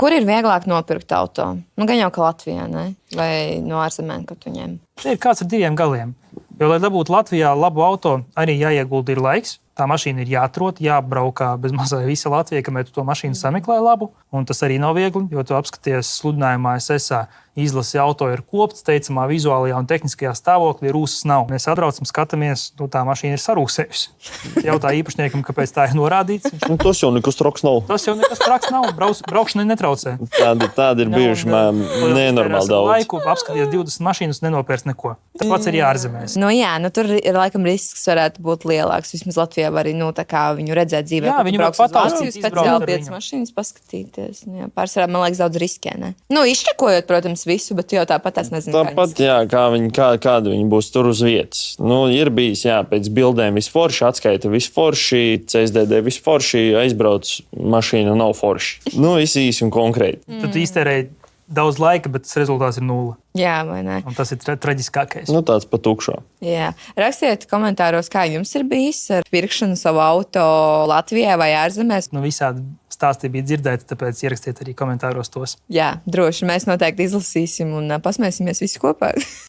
Kur ir vieglāk nopirkt auto? Nu, gan jau kā Latvijā, ne? Vai no ārzemēm, kad tu ņem? Te ir kāds ar diviem galiem. Jo, lai dabūtu Latvijā labu auto, arī jāiegulda ir laiks. Tā mašīna ir jāatrod, jābraukā bez mazā visa Latvija, kamēr tu to mašīnu sameklē labu. Un tas arī nav viegli, jo tu apskaties sludinājumā SSA. Izlasi auto ir kopts, teicamā vizuālajā un tehniskajā stāvoklī rūsas nav. Mēs atbraucam, skatāmies, tā mašīna ir sarūksējusi. Jautā īpašniekam, kāpēc tā ir norādīts. Tas jau nekas traks nav. Tas jau nekas traks nav, braukšanai netraucē. Tādi ir bijuši nenormāli daudz. Laiku apskaties 20 mašīnas, nenopērts neko. Tas pats ir jāārzemēs. Nu jā, tur ir laikam risks varētu būt lielāks. Vismaz Latvijā var arī viņu redzēt dzīvē. Jā, viņi var pataustīt speciāli 5 mašīnas, paskatīties. Jā, pārsvarā, man liekas, daudz riskē, ne? Nu, izčekojot, protams, visu, bet jau tāpat es nezinu. Tāpat, jā, kāda viņi būs tur uz vietas. Nu, ir bijis, jā, pēc bildēm visforši, atskaita visforši, CSDD visforši, aizbrauc mašīna nav forši. Nu, īsi un konkrēti. Tad iztērēji daudz laika, bet tas rezultāts ir 0. Jā, vai ne? Un tas ir traģiskākais. Nu, tāds pa tukšo. Jā. Rakstiet komentāros, kā jums ir bijis ar pirkšanu savu auto Latvijā vai ārzemēs. Nu, visādi stāsti bija dzirdēti, tāpēc ierakstiet arī komentāros tos. Jā, droši. Mēs noteikti izlasīsim un pasmēsimies visi kopā.